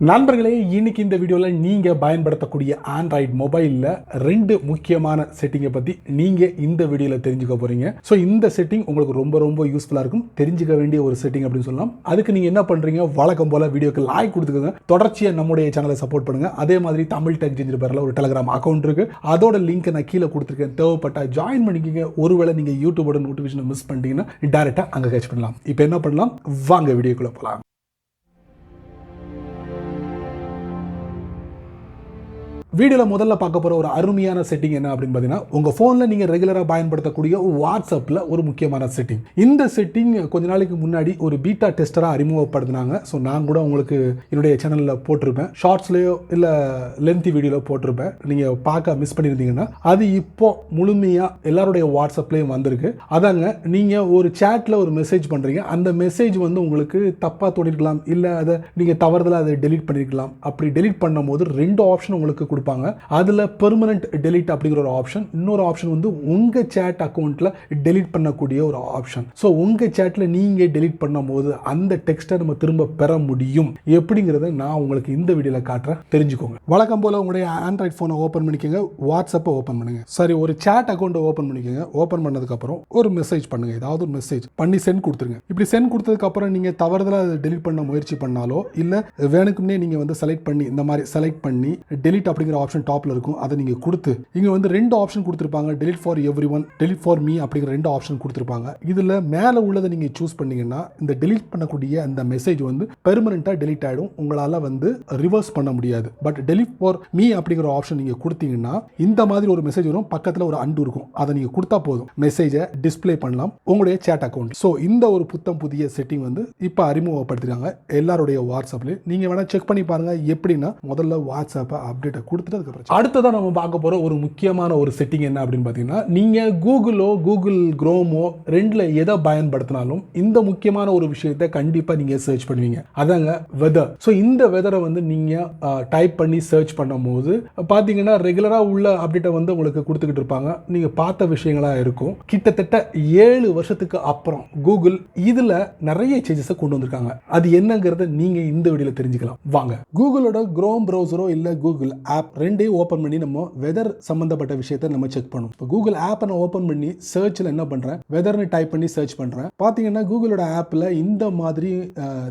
நண்பர்களே, இன்னைக்கு இந்த வீடியோவில் நீங்கள் பயன்படுத்தக்கூடிய ஆண்ட்ராய்டு மொபைலில் 2 முக்கியமான செட்டிங்கை பற்றி நீங்கள் இந்த வீடியோவில் தெரிஞ்சுக்க போகிறீங்க. ஸோ இந்த செட்டிங் உங்களுக்கு ரொம்ப யூஸ்ஃபுல்லாக இருக்கும், தெரிஞ்சுக்க வேண்டிய ஒரு செட்டிங் அப்படின்னு சொல்லலாம். அதுக்கு நீங்கள் என்ன பண்ணுறீங்க, வழக்கம் போல் வீடியோக்கு லைக் கொடுத்துக்கோங்க, தொடர்ச்சியாக நம்முடைய சேனலை சப்போர்ட் பண்ணுங்கள். அதே மாதிரி தமிழ் டெக் சேஞ்சர் பேரில் ஒரு டெலிகிராம் அக்கௌண்ட் இருக்குது, அதோட லிங்க் நான் கீழே கொடுத்துருக்கேன், தேவைப்பட்டா ஜாயின் பண்ணிக்கோங்க. ஒருவேளை நீங்கள் யூடியூபோட நோட்டிஃபிகேஷனை மிஸ் பண்ணிட்டீங்கன்னா டேரெக்டாக அங்கே கேட்ச் பண்ணலாம். இப்போ என்ன பண்ணலாம், வாங்க வீடியோக்குள்ளே போகலாம். வீடியோவில் முதல்ல பார்க்க போகிற ஒரு அருமையான செட்டிங் என்ன அப்படின்னு பார்த்தீங்கன்னா, உங்கள் ஃபோனில் நீங்கள் ரெகுலராக பயன்படுத்தக்கூடிய வாட்ஸ்அப்பில் ஒரு முக்கியமான செட்டிங். இந்த செட்டிங் கொஞ்ச நாளைக்கு முன்னாடி ஒரு பீட்டா டெஸ்டராக அறிமுகப்படுத்தினாங்க. ஸோ நான் கூட உங்களுக்கு என்னுடைய சேனலில் போட்டிருப்பேன், ஷார்ட்ஸ்லேயோ இல்லை லென்த்தி வீடியோவில் போட்டிருப்பேன். நீங்கள் பார்க்க மிஸ் பண்ணியிருந்தீங்கன்னா அது இப்போ முழுமையாக எல்லாருடைய வாட்ஸ்அப்லேயும் வந்திருக்கு. அதாங்க, நீங்கள் ஒரு சேட்டில் ஒரு மெசேஜ் பண்ணுறீங்க, அந்த மெசேஜ் வந்து உங்களுக்கு தப்பாக தோணிருக்கலாம், இல்லை அதை நீங்கள் தவறுதலாக அதை டெலீட் பண்ணியிருக்கலாம். அப்படி டெலீட் பண்ணும்போது 2 ஆப்ஷன் உங்களுக்கு கொடுப்பாங்க. அதுல பெர்மனன்ட் டெலீட் அப்படிங்கிற ஒரு ஆப்ஷன், இன்னொரு ஆப்ஷன் வந்து உங்க சேட் அக்கவுண்ட்ல டெலீட் பண்ணக்கூடிய ஒரு ஆப்ஷன். ஸோ உங்க சேட்ல நீங்க டெலீட் பண்ணும்போது அந்த டெக்ஸ்ட்டை நம்ம திரும்ப பெற முடியும். எப்படிங்கிறத நான் உங்களுக்கு இந்த வீடியோல காட்டுறேன், தெரிஞ்சுக்கோங்க. வழக்கம் போல உங்களுடைய ஆண்ட்ராய்ட் போனை ஓப்பன் பண்ணிக்கோங்க, வாட்ஸ்அப்பை ஓப்பன் பண்ணுங்க. சரி, ஒரு சேட் அக்கௌண்ட்டை ஓப்பன் பண்ணிக்கோங்க. ஓப்பன் பண்ணதுக்கு அப்புறம் ஒரு மெசேஜ் பண்ணுங்க, ஏதாவது ஒரு மெசேஜ் பண்ணி சென்ட் கொடுத்துருங்க. இப்படி சென்ட் கொடுத்ததுக்கு அப்புறம் நீங்க தவறுதலா அதை டெலீட் பண்ண முயற்சி பண்ணாலோ, இல்ல வேணுக்குன்னே நீங்க வந்து செலக்ட் பண்ணி இந்த மாதிரி செலக்ட் பண்ணி டெலீட் அப்படிங்கிற ஆப்ஷன் டாப்ல இருக்கும், அதை நீங்க கொடுத்து இங்க வந்து 2 ஆப்ஷன் கொடுத்திருப்பாங்க, delete for everyone, delete for me அப்படிங்கிற 2 ஆப்ஷன் கொடுத்திருப்பாங்க. இதுல மேல உள்ளதை நீங்க சூஸ் பண்ணீங்கன்னா இந்த delete பண்ணக்கூடிய அந்த மெசேஜ் வந்து பெர்மனன்ட்டா delete ஆயிடும், உங்களால வந்து ரிவர்ஸ் பண்ண முடியாது. பட் delete for me அப்படிங்கிற ஆப்ஷன் நீங்க கொடுத்தீங்கன்னா இந்த மாதிரி ஒரு மெசேஜ் வரும், பக்கத்துல ஒரு undo இருக்கும், அதை நீங்க கொடுத்தா போதும், மெசேஜை டிஸ்ப்ளே பண்ணலாம் உங்களுடைய சேட் அக்கவுண்ட். ஸோ இந்த ஒரு புதிய செட்டிங் வந்து இப்போ அறிமுகப்படுத்திருக்காங்க எல்லாருடைய வாட்ஸ்அப்ல. நீங்க வேணா செக் பண்ணி பாருங்க. எப்படின்னா, முதல்ல வாட்ஸ்அப்பை அப்டேட்டை கொடுத்துட்டு அடுத்ததான் நம்ம பார்க்க போற ஒரு முக்கியமான ஒரு செட்டிங் என்ன அப்படின்னு பார்த்தீங்கன்னா, நீங்க கூகுள் குரோமோ ரெண்டுல எதை பயன்படுத்தினாலும் இந்த முக்கியமான ஒரு விஷயத்தை கண்டிப்பா நீங்க சர்ச் பண்ணுவீங்க. அதாங்க வெதர். ஸோ இந்த வெதரை வந்து நீங்க டைப் பண்ணி சர்ச் பண்ணும்போது பார்த்தீங்கன்னா ரெகுலரா உள்ள அப்டேட்டை வந்து உங்களுக்கு கொடுத்துக்கிட்டு இருப்பாங்க. நீங்க பார்த்த விஷயங்களா இருக்கும். கிட்டத்தட்ட 7 வருஷத்துக்கு அப்புறம் கூகுள் இதுல நிறைய சேஞ்சஸை கொண்டு வந்திருக்காங்க. அது என்னங்கிறத நீங்க இந்த வீடியோல தெரிஞ்சுக்கலாம். வாங்க, கூகுளோட குரோம் ப்ரௌசரோ இல்ல கூகுள் ஆப் ரெண்டையும் ஓப்பன் பண்ணி நம்ம வெதர் சம்பந்தப்பட்ட விஷயத்தை நம்ம செக் பண்ணுவோம். இப்போ கூகுள் ஆப்பை நான் ஓப்பன் பண்ணி சர்ச்சில் என்ன பண்றேன், வெதர்னு டைப் பண்ணி சர்ச் பண்றேன். பாத்தீங்கன்னா கூகுளோட ஆப்ல இந்த மாதிரி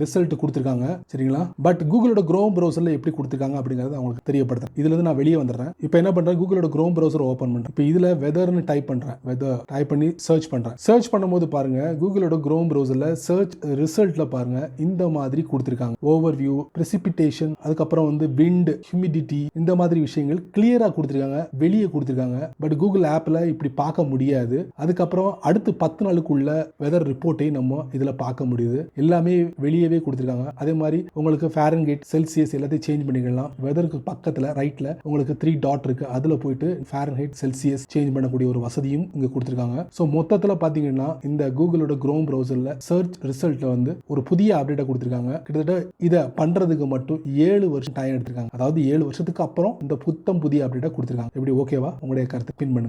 ரிசல்ட் கொடுத்துருக்காங்க, சரிங்களா? பட் கூகுளோட குரோம் ப்ரௌசர்ல எப்படி கொடுத்துருக்காங்க அப்படிங்கறது அவங்களுக்கு தெரியப்படுத்துறேன். இதுல இருந்து நான் வெளியே வந்துடுறேன். இப்போ என்ன பண்றேன், கூகுளோட குரோம் ப்ரௌசர் ஓப்பன் பண்றேன். இப்போ இதுல வெதர்னு டைப் பண்றேன், வெதர் டைப் பண்ணி சர்ச் பண்றேன். சர்ச் பண்ணும்போது பாருங்க, கூகுளோட குரோம் ப்ரௌசர்ல சர்ச் ரிசல்ட்ல பாருங்க இந்த மாதிரி கொடுத்துருக்காங்க. ஓவர்வியூ, பிரெசிபிடேஷன், அதுக்கப்புறம் வந்து விண்ட், ஹியூமிடிட்டி, இந்த மாதிரி விஷயங்கள் கிளியரா கொடுத்துருக்காங்க, வெளியே கொடுத்துருக்காங்க. பட் கூகுள் ஆப்ல இப்படி பார்க்க முடியாது. அதுக்கப்புறம் அடுத்து 10 நாளுக்குள்ள வெதர் ரிப்போர்ட்டை நம்ம இதுல பார்க்க முடியுது. எல்லாமே வெளியவே கொடுத்துருக்காங்க. அதே மாதிரி உங்களுக்கு ஃபாரன்ஹீட், செல்சியஸ் எல்லாத்தையும் சேஞ்ச் பண்ணிக்கலாம். வெதருக்கு பக்கத்துல ரைட்ல உங்களுக்கு 3 டாட் இருக்கு, அதுல போயிட்டு ஃபாரன்ஹீட், செல்சியஸ் சேஞ்ச் பண்ணக்கூடிய ஒரு வசதியும் இங்க கொடுத்துருக்காங்க. ஸோ மொத்தத்துல பாத்தீங்கன்னா இந்த கூகுளோட குரோம் ப்ரௌசர்ல சர்ச் ரிசல்ட்ல வந்து ஒரு புதிய அப்டேட்டை கொடுத்துருக்காங்க. கிட்டத்தட்ட இதை பண்றதுக்கு மட்டும் 7 வருஷம் டைம் எடுத்திருக்காங்க. அதாவது 7 வருஷத்துக்கு அப்புறம் இந்த புதிய அப்டேட்டை கொடுத்துருக்காங்க. எப்படி, ஓகேவா? உங்களுடைய கருத்து பின் பண்ணுங்க.